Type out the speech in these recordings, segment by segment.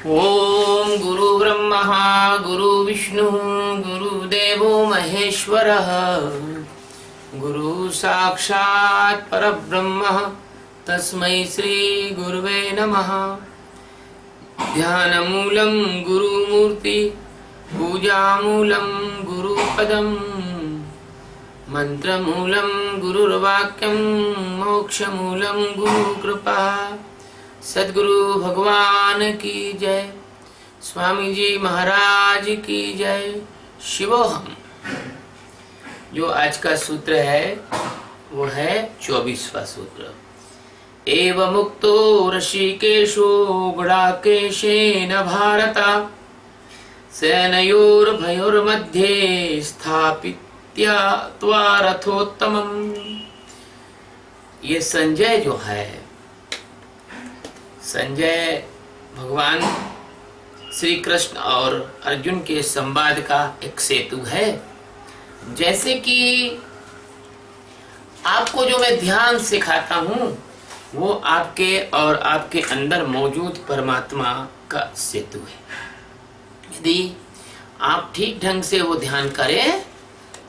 ओम गुरु ब्रह्मा गुरु विष्णु गुरुदेवो महेश्वरः गुरु साक्षात् परब्रह्म तस्मै श्री गुरुवे नमः। ध्यानमूलं गुरुमूर्ति पूजामूलं गुरुपदं मंत्रमूलं गुरुर्वाक्यं मोक्षमूलं गुरुकृपा। सद्गुरु भगवान की जय। स्वामी जी महाराज की जय। शिवोहम। जो आज का सूत्र है वो है 24वां सूत्र। एव मुक्तो ऋषिकेशो गुडाकेशेन भारत सेनयोर्भयोर्मध्ये स्थापित्या त्वा रथोत्तमम्। ये संजय जो है, संजय भगवान श्री कृष्ण और अर्जुन के संवाद का एक सेतु है। जैसे कि आपको जो मैं ध्यान सिखाता हूँ वो आपके और आपके अंदर मौजूद परमात्मा का सेतु है। यदि आप ठीक ढंग से वो ध्यान करें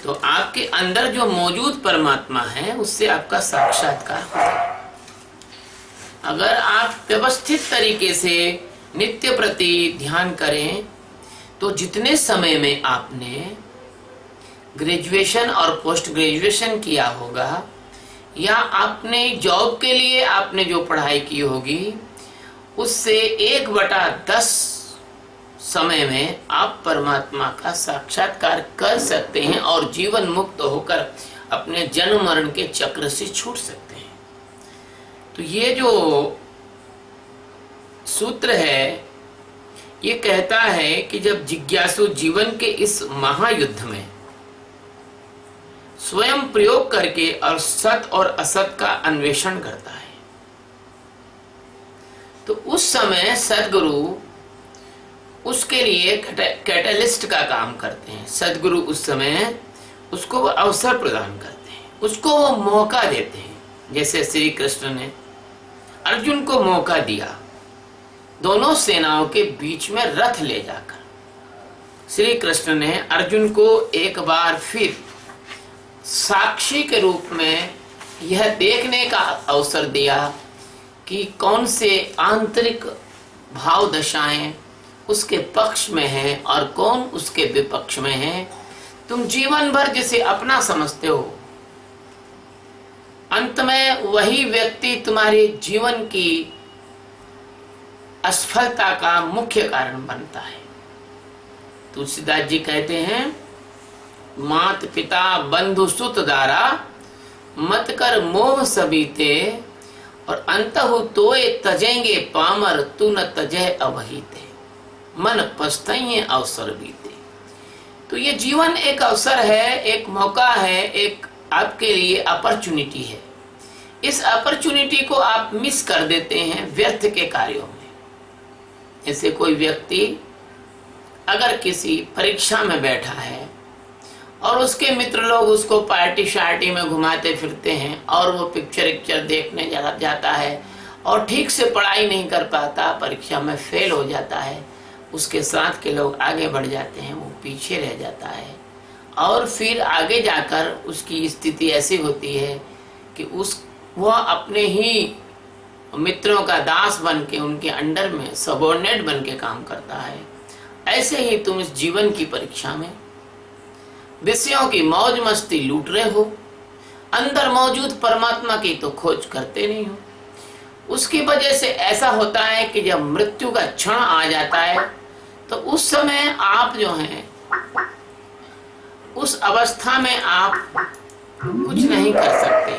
तो आपके अंदर जो मौजूद परमात्मा है उससे आपका साक्षात्कार होगा। अगर आप व्यवस्थित तरीके से नित्य प्रति ध्यान करें तो जितने समय में आपने ग्रेजुएशन और पोस्ट ग्रेजुएशन किया होगा या आपने जॉब के लिए आपने जो पढ़ाई की होगी उससे 1/10 समय में आप परमात्मा का साक्षात्कार कर सकते हैं और जीवन मुक्त होकर अपने जन्म मरण के चक्र से छूट सकते हैं। तो ये जो सूत्र है ये कहता है कि जब जिज्ञासु जीवन के इस महायुद्ध में स्वयं प्रयोग करके और सत और असत का अन्वेषण करता है तो उस समय सद्गुरु उसके लिए कैटलिस्ट का काम करते हैं। सद्गुरु उस समय उसको वो अवसर प्रदान करते हैं, उसको वो मौका देते हैं। जैसे श्री कृष्ण ने अर्जुन को मौका दिया दोनों सेनाओं के बीच में रथ ले जाकर। श्री कृष्ण ने अर्जुन को एक बार फिर साक्षी के रूप में यह देखने का अवसर दिया कि कौन से आंतरिक भाव दशाएं उसके पक्ष में हैं और कौन उसके विपक्ष में है। तुम जीवन भर जिसे अपना समझते हो अंत में वही व्यक्ति तुम्हारे जीवन की असफलता का मुख्य कारण बनता है। तुलसीदास जी कहते हैं मात पिता बंधु सुत दारा मत कर मोह सबीते और अंतहु तोए तजेंगे पामर तू न तजह अवहिते मन पछताइए अवसर बीते। तो ये जीवन एक अवसर है, एक मौका है, एक आपके लिए अपॉर्चुनिटी है। इस अपॉर्चुनिटी को आप मिस कर देते हैं व्यर्थ के कार्यों में। जैसे कोई व्यक्ति अगर किसी परीक्षा में बैठा है और उसके मित्र लोग उसको पार्टी शार्टी में घुमाते फिरते हैं और वो पिक्चर देखने जाता है और ठीक से पढ़ाई नहीं कर पाता, परीक्षा में फेल हो जाता है। उसके साथ के लोग आगे बढ़ जाते हैं, वो पीछे रह जाता है और फिर आगे जाकर उसकी स्थिति ऐसी होती है कि वह अपने ही मित्रों का दास बन के उनके अंडर में सबॉर्डिनेट बन के काम करता है। ऐसे ही तुम इस जीवन की परीक्षा में विषयों की मौज मस्ती लूट रहे हो, अंदर मौजूद परमात्मा की तो खोज करते नहीं हो। उसकी वजह से ऐसा होता है कि जब मृत्यु का क्षण आ जाता है तो उस समय आप जो हैं उस अवस्था में आप कुछ नहीं कर सकते।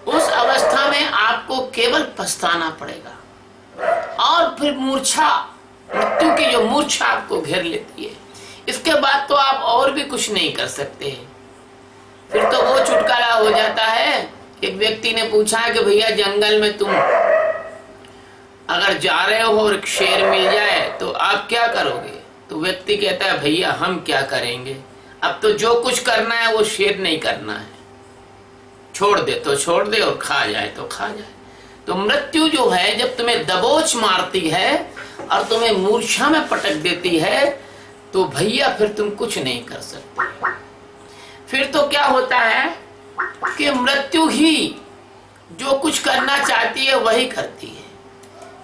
उस अवस्था में आपको केवल पछताना पड़ेगा और फिर मूर्छा, मृत्यु की जो मूर्छा आपको घेर लेती है, इसके बाद तो आप और भी कुछ नहीं कर सकते। फिर तो वो छुटकारा हो जाता है। एक व्यक्ति ने पूछा कि भैया जंगल में तुम अगर जा रहे हो और एक शेर मिल जाए तो आप क्या करोगे? तो व्यक्ति कहता है भैया हम क्या करेंगे, अब तो जो कुछ करना है वो शेर नहीं करना है, छोड़ दे तो छोड़ दे और खा जाए तो खा जाए। तो मृत्यु जो है जब तुम्हें दबोच मारती है और तुम्हें मूर्छा में पटक देती है तो भैया फिर तुम कुछ नहीं कर सकते। फिर तो क्या होता है कि मृत्यु ही जो कुछ करना चाहती है वही करती है,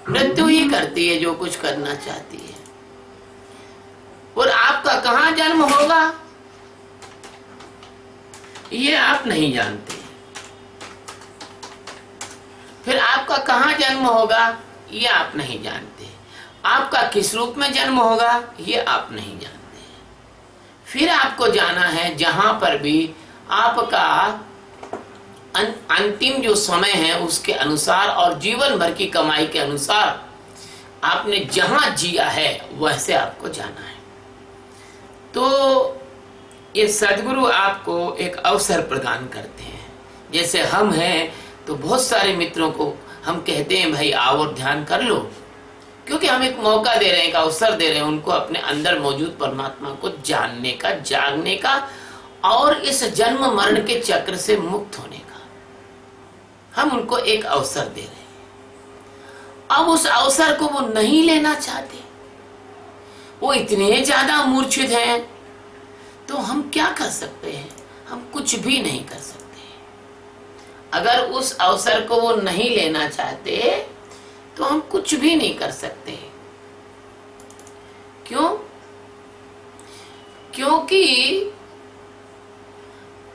मृत्यु ही करती है जो कुछ करना चाहती है। और आपका कहां जन्म होगा ये आप नहीं जानते, फिर आपका कहां जन्म होगा ये आप नहीं जानते, आपका किस रूप में जन्म होगा ये आप नहीं जानते। फिर आपको जाना है जहां पर भी आपका अंतिम जो समय है उसके अनुसार और जीवन भर की कमाई के अनुसार आपने जहां जिया है वैसे आपको जाना है। तो ये सद्गुरु आपको एक अवसर प्रदान करते हैं। जैसे हम हैं तो बहुत सारे मित्रों को हम कहते हैं भाई आओ और ध्यान कर लो, क्योंकि हम एक मौका दे रहे हैं, एक अवसर दे रहे हैं उनको अपने अंदर मौजूद परमात्मा को जानने का, जागने का और इस जन्म मरण के चक्र से मुक्त होने का। हम उनको एक अवसर दे रहे हैं। अब उस अवसर को वो नहीं लेना चाहते, वो इतने ज्यादा मूर्छित हैं, तो हम क्या कर सकते हैं? हम कुछ भी नहीं कर सकते। अगर उस अवसर को वो नहीं लेना चाहते तो हम कुछ भी नहीं कर सकते। क्यों? क्योंकि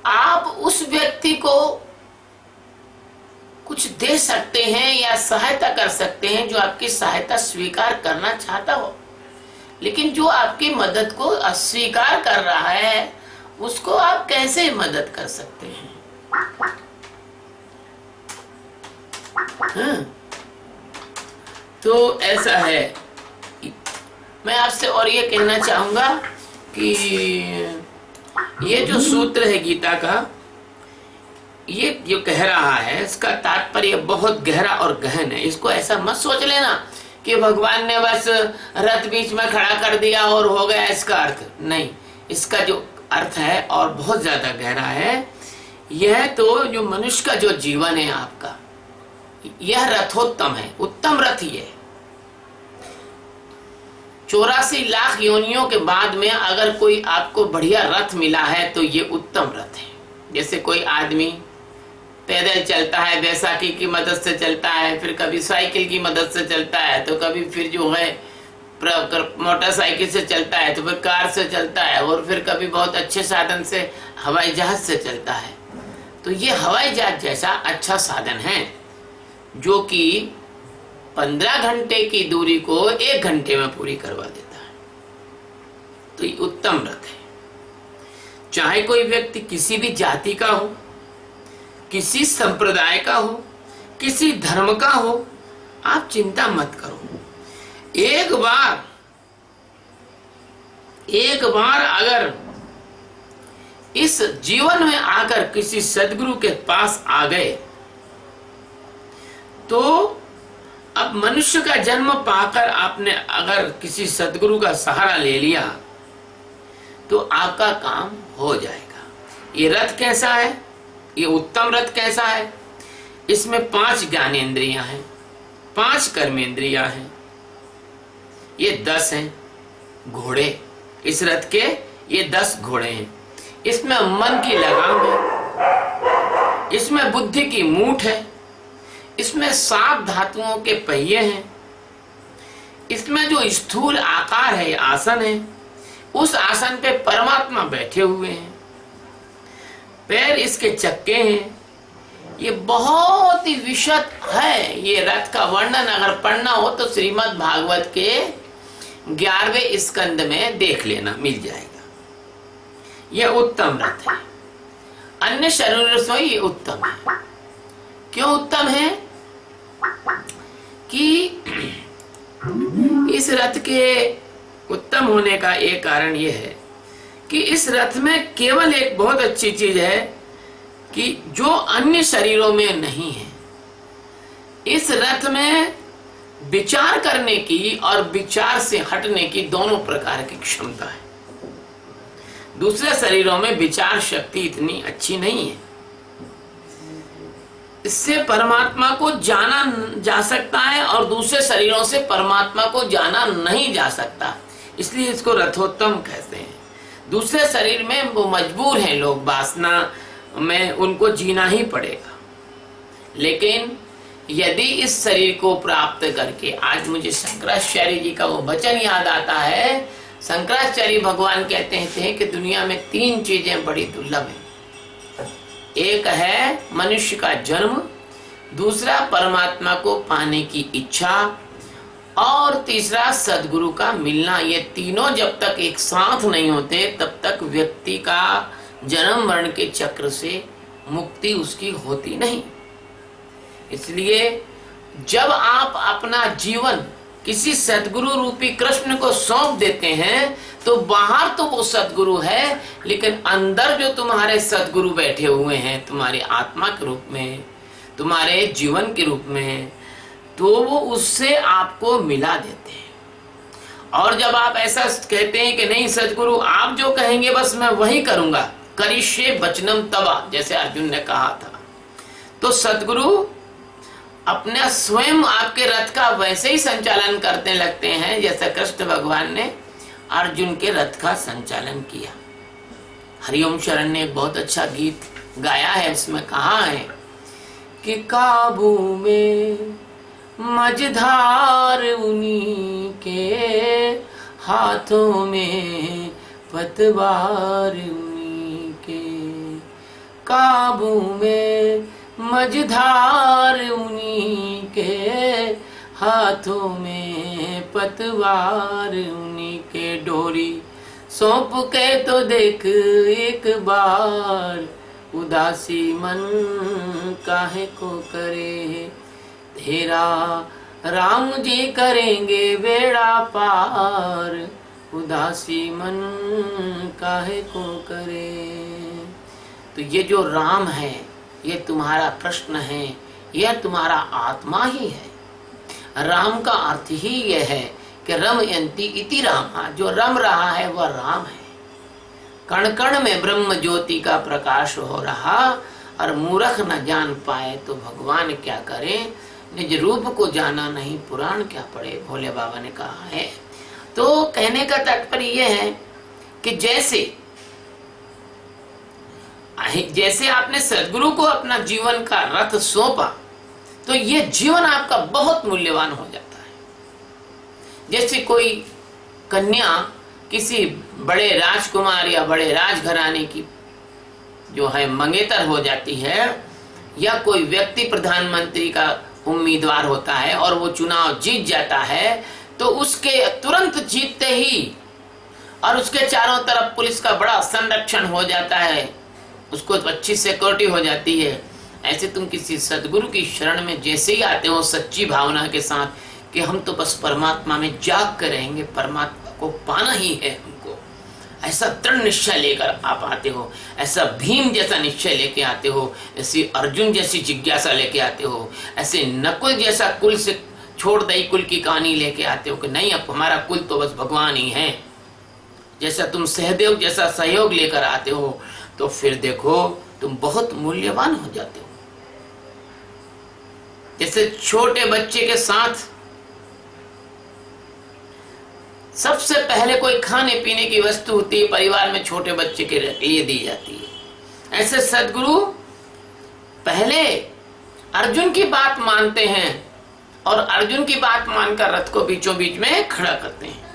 आप उस व्यक्ति को कुछ दे सकते हैं या सहायता कर सकते हैं जो आपकी सहायता स्वीकार करना चाहता हो, लेकिन जो आपकी मदद को अस्वीकार कर रहा है उसको आप कैसे मदद कर सकते हैं? हाँ? तो ऐसा है। मैं आपसे और ये कहना चाहूंगा कि ये जो सूत्र है गीता का, ये जो कह रहा है इसका तात्पर्य बहुत गहरा और गहन है। इसको ऐसा मत सोच लेना कि भगवान ने बस रथ बीच में खड़ा कर दिया और हो गया, इसका अर्थ नहीं। इसका जो अर्थ है और बहुत ज्यादा गहरा है। यह तो जो मनुष्य का जो जीवन है आपका, यह रथोत्तम है, उत्तम रथ ही है। 84 लाख योनियों के बाद में अगर कोई आपको बढ़िया रथ मिला है तो ये उत्तम रथ है। जैसे कोई आदमी पैदल चलता है, बैसाखी की मदद से चलता है, फिर कभी साइकिल की मदद से चलता है, तो कभी फिर जो है मोटरसाइकिल से चलता है, तो फिर कार से चलता है, और फिर कभी बहुत अच्छे साधन से हवाई जहाज से चलता है। तो ये हवाई जहाज जैसा अच्छा साधन है जो कि 15 घंटे की दूरी को 1 घंटे में पूरी करवा देता है। तो ये उत्तम रथ है। चाहे कोई व्यक्ति किसी भी जाति का हो, किसी संप्रदाय का हो, किसी धर्म का हो, आप चिंता मत करो। एक बार अगर इस जीवन में आकर किसी सद्गुरु के पास आ गए तो अब मनुष्य का जन्म पाकर आपने अगर किसी सद्गुरु का सहारा ले लिया तो आपका काम हो जाएगा। ये रथ कैसा है? ये उत्तम रथ कैसा है? इसमें 5 ज्ञानेंद्रियां हैं, 5 कर्मेंद्रियां हैं, ये 10 हैं घोड़े। इस रथ के ये 10 घोड़े हैं। इसमें मन की लगाम है, इसमें बुद्धि की मूठ है, इसमें 7 धातुओं के पहिए हैं, इसमें जो स्थूल आकार है आसन है, उस आसन पे परमात्मा बैठे हुए हैं, पैर इसके चक्के हैं। ये बहुत ही विशद है। ये रथ का वर्णन अगर पढ़ना हो तो श्रीमद् भागवत के 11वें स्कंद में देख लेना, मिल जाएगा। यह उत्तम रथ है। अन्य शरीरों से ये उत्तम है। क्यों उत्तम है? कि इस रथ के उत्तम होने का एक कारण यह है कि इस रथ में केवल एक बहुत अच्छी चीज है कि जो अन्य शरीरों में नहीं है। इस रथ में विचार करने की और विचार से हटने की दोनों प्रकार की क्षमता है। दूसरे शरीरों में विचार शक्ति इतनी अच्छी नहीं है। इससे परमात्मा को जाना जा सकता है और दूसरे शरीरों से परमात्मा को जाना नहीं जा सकता, इसलिए इसको रथोत्तम कहते हैं। दूसरे शरीर में वो मजबूर हैं लोग, वासना में उनको जीना ही पड़ेगा। लेकिन यदि इस शरीर को प्राप्त करके, आज मुझे शंकराचार्य जी का वो वचन याद आता है। शंकराचार्य भगवान कहते हैं कि दुनिया में 3 चीजें बड़ी दुर्लभ हैं। एक है मनुष्य का जन्म, दूसरा परमात्मा को पाने की इच्छा, और तीसरा सद्गुरु का मिलना। ये तीनों जब तक एक साथ नहीं होते तब तक व्यक्ति का जन्म मरण के चक्र से मुक्ति उसकी होती नहीं। इसलिए जब आप अपना जीवन किसी सद्गुरु रूपी कृष्ण को सौंप देते हैं तो बाहर तो वो सद्गुरु है, लेकिन अंदर जो तुम्हारे सद्गुरु बैठे हुए हैं तुम्हारी आत्मा के रूप में, तुम्हारे जीवन के रूप में, तो वो उससे आपको मिला देते हैं। और जब आप ऐसा कहते हैं कि नहीं सद्गुरु आप जो कहेंगे बस मैं वही करूंगा, करिष्ये वचनम तवा, जैसे अर्जुन ने कहा था, तो सद्गुरु अपना स्वयं आपके रथ का वैसे ही संचालन करने लगते हैं जैसे कृष्ण भगवान ने अर्जुन के रथ का संचालन किया। हरिओम शरण ने एक बहुत अच्छा गीत गाया है, उसमें कहा है कि काबू में मझधार उन्हीं के, हाथों में पतवार उन्हीं के, काबू में मझधार उन्हीं के, हाथों में पतवार उन्हीं के। डोरी सौंप के तो देख एक बार, उदासी मन काहे को करे, तेरा राम जी करेंगे बेड़ा पार, उदासी मन काहे को करे। तो ये जो राम है, ये तुम्हारा कृष्ण है, यह तुम्हारा आत्मा ही है। राम का अर्थ ही यह है कि रमयन्ति इति रामा, जो रम रहा है वह राम है। कण कण में ब्रह्म ज्योति का प्रकाश हो रहा, और मूर्ख न जान पाए तो भगवान क्या करे, निज रूप को जाना नहीं पुराण क्या पढ़े, भोले बाबा ने कहा है। तो कहने का तात्पर्य यह है कि जैसे आपने सद्गुरु को अपना जीवन का रथ सौंपा तो ये जीवन आपका बहुत मूल्यवान हो जाता है। जैसे कोई कन्या किसी बड़े राजकुमार या बड़े राजघराने की जो है मंगेतर हो जाती है, या कोई व्यक्ति प्रधानमंत्री का उम्मीदवार होता है और वो चुनाव जीत जाता है, तो उसके तुरंत जीतते ही और उसके चारों तरफ पुलिस का बड़ा संरक्षण हो जाता है, उसको अच्छी सिक्योरिटी हो जाती है। ऐसे तुम किसी सद्गुरु की शरण में जैसे ही आते हो सच्ची भावना के साथ कि हम तो बस परमात्मा में जाग कर रहेंगे, परमात्मा को पाना ही है हमको, ऐसा दृढ़ निश्चय लेकर आप आते हो, ऐसा भीम जैसा निश्चय लेके आते हो, ऐसी अर्जुन जैसी जिज्ञासा लेके आते हो, ऐसे नकुल जैसा कुल से छोड़ दई कुल की कहानी लेके आते हो कि नहीं अब हमारा कुल तो बस भगवान ही है, जैसा तुम सहदेव जैसा सहयोग लेकर आते हो, तो फिर देखो तुम बहुत मूल्यवान हो जाते हो। जैसे छोटे बच्चे के साथ सबसे पहले कोई खाने पीने की वस्तु होती है, परिवार में छोटे बच्चे के लिए दी जाती है, ऐसे सद्गुरु पहले अर्जुन की बात मानते हैं और अर्जुन की बात मानकर रथ को बीचों बीच में खड़ा करते हैं।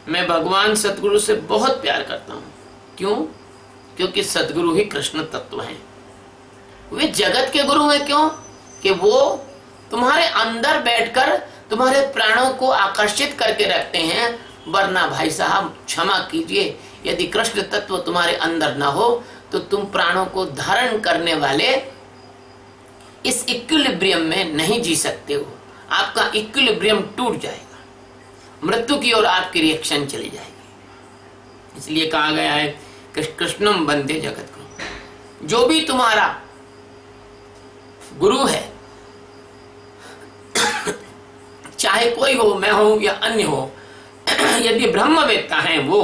मैं भगवान सद्गुरु से बहुत प्यार करता हूं। क्यों? क्योंकि सद्गुरु ही कृष्ण तत्व हैं। वे जगत के गुरु हैं। क्यों? कि वो तुम्हारे अंदर बैठकर तुम्हारे प्राणों को आकर्षित करके रखते हैं। वरना भाई साहब क्षमा कीजिए, यदि कृष्ण तत्व तुम्हारे अंदर ना हो तो तुम प्राणों को धारण करने वाले इस इक्विलिब्रियम में नहीं जी सकते हो। आपका इक्विलिब्रियम टूट जाएगा, मृत्यु की ओर आपकी रिएक्शन चली जाएगी। इसलिए कहा गया है कृष्णम वंदे जगत गुरु। जो भी तुम्हारा गुरु है, चाहे कोई हो, मैं हो या अन्य हो, यदि ब्रह्मवेत्ता है वो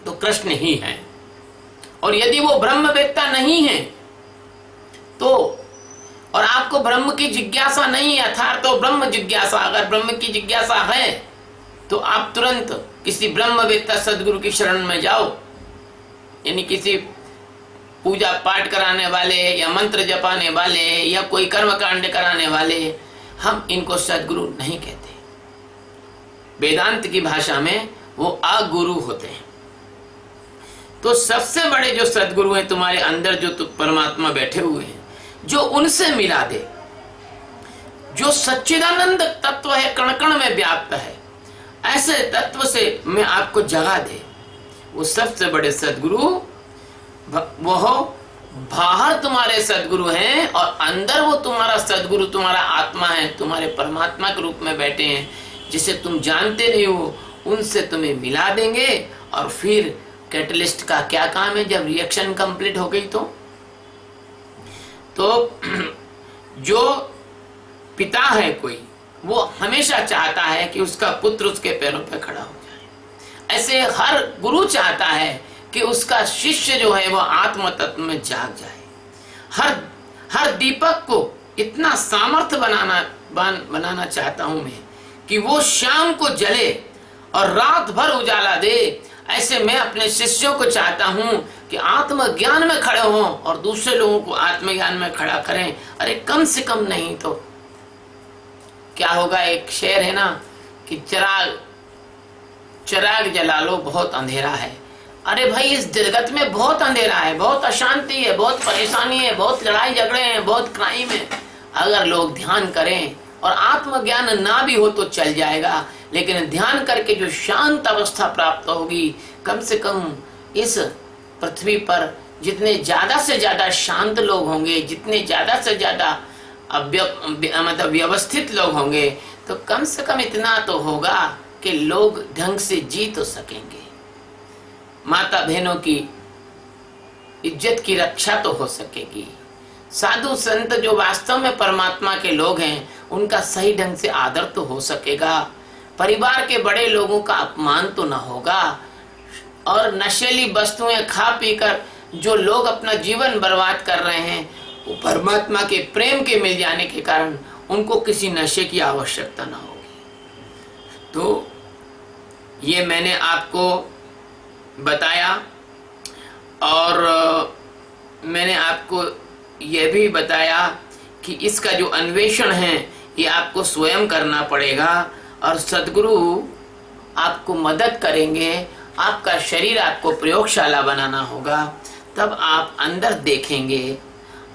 तो कृष्ण ही है। और यदि वो ब्रह्मवेत्ता नहीं है तो और आपको ब्रह्म की जिज्ञासा नहीं है, अर्थात तो ब्रह्म जिज्ञासा, अगर ब्रह्म की जिज्ञासा है तो आप तुरंत किसी ब्रह्मवेत्ता सदगुरु की शरण में जाओ। यानी किसी पूजा पाठ कराने वाले या मंत्र जपाने वाले या कोई कर्म कांड कराने वाले, हम इनको सदगुरु नहीं कहते। वेदांत की भाषा में वो अगुरु होते हैं। तो सबसे बड़े जो सदगुरु हैं तुम्हारे अंदर, जो परमात्मा बैठे हुए हैं, जो उनसे मिला दे, जो सच्चिदानंद तत्व है, कण कण में व्याप्त है, ऐसे तत्व से मैं आपको जगा दे, वो सबसे बड़े सदगुरु वो बाहर तुम्हारे सदगुरु हैं और अंदर वो तुम्हारा सदगुरु, तुम्हारा आत्मा है, तुम्हारे परमात्मा के रूप में बैठे हैं, जिसे तुम जानते नहीं हो, उनसे तुम्हें मिला देंगे। और फिर कैटलिस्ट का क्या काम है, जब रिएक्शन कंप्लीट हो गई तो जो पिता है कोई, वो हमेशा चाहता है कि उसका पुत्र उसके पैरों पर खड़ा हो जाए। ऐसे हर गुरु चाहता है कि उसका शिष्य जो है वो आत्म तत्व में जाग जाए। हर दीपक को इतना सामर्थ्य बनाना चाहता हूं मैं कि वो शाम को जले और रात भर उजाला दे। ऐसे मैं अपने शिष्यों को चाहता हूं कि आत्मज्ञान में खड़े हों और दूसरे लोगों को आत्मज्ञान में खड़ा करें। अरे कम से कम नहीं तो क्या होगा, एक शेर है ना कि चिराग जला लो, बहुत अंधेरा है। अरे भाई, इस जगत में बहुत अंधेरा है, बहुत अशांति है, बहुत परेशानी है, बहुत लड़ाई झगड़े हैं, बहुत क्राइम है। अगर लोग ध्यान करें और आत्मज्ञान ना भी हो तो चल जाएगा, लेकिन ध्यान करके जो शांत अवस्था प्राप्त होगी, कम से कम इस पृथ्वी पर जितने ज्यादा से ज्यादा शांत लोग होंगे, जितने ज्यादा से ज्यादा मतलब व्यवस्थित लोग होंगे, तो कम से कम इतना तो होगा कि लोग ढंग से जी तो सकेंगे, माता बहनों की इज्जत की रक्षा तो हो सकेगी, साधु संत जो वास्तव में परमात्मा के लोग हैं उनका सही ढंग से आदर तो हो सकेगा, परिवार के बड़े लोगों का अपमान तो ना होगा, और नशीली वस्तुएं खा पीकर जो लोग अपना जीवन बर्बाद कर रहे हैं, वो परमात्मा के प्रेम के मिल जाने के कारण उनको किसी नशे की आवश्यकता ना होगी। तो ये मैंने आपको बताया, और मैंने आपको यह भी बताया कि इसका जो अन्वेषण है ये आपको स्वयं करना पड़ेगा, और सद्गुरु आपको मदद करेंगे। आपका शरीर आपको प्रयोगशाला बनाना होगा, तब आप अंदर देखेंगे।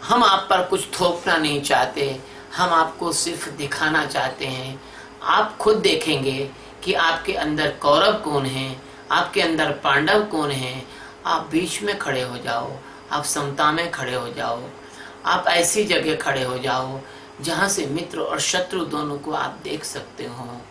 हम आप पर कुछ थोपना नहीं चाहते, हम आपको सिर्फ दिखाना चाहते हैं। आप खुद देखेंगे कि आपके अंदर कौरव कौन है, आपके अंदर पांडव कौन है। आप बीच में खड़े हो जाओ, आप समता में खड़े हो जाओ, आप ऐसी जगह खड़े हो जाओ जहाँ से मित्र और शत्रु दोनों को आप देख सकते हो।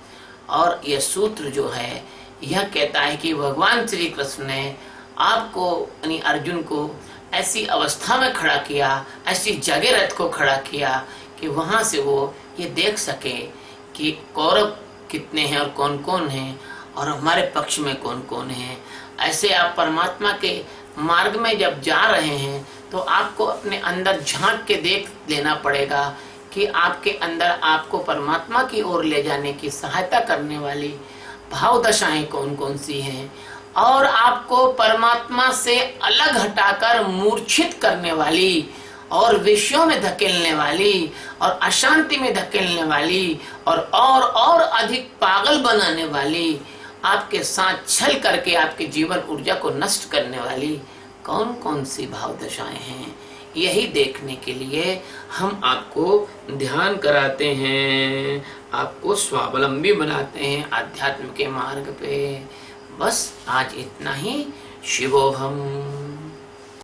और यह सूत्र जो है यह कहता है कि भगवान श्री कृष्ण ने आपको यानी अर्जुन को ऐसी अवस्था में खड़ा किया, ऐसी जगह रथ को खड़ा किया कि वहाँ से वो ये देख सके कि कौरव कितने हैं और कौन कौन हैं, और हमारे पक्ष में कौन कौन है। ऐसे आप परमात्मा के मार्ग में जब जा रहे हैं तो आपको अपने अंदर झांक के देख लेना पड़ेगा कि आपके अंदर आपको परमात्मा की ओर ले जाने की सहायता करने वाली भाव दशाएं कौन कौन सी हैं, और आपको परमात्मा से अलग हटाकर मूर्छित करने वाली और विषयों में धकेलने वाली और अशांति में धकेलने वाली और अधिक पागल बनाने वाली, आपके साथ छल करके आपके जीवन ऊर्जा को नष्ट करने वाली कौन कौन सी भाव दशाएं हैं, यही देखने के लिए हम आपको ध्यान कराते हैं, आपको स्वावलंबी बनाते हैं आध्यात्म के मार्ग पे। बस आज इतना ही। शिवोहम।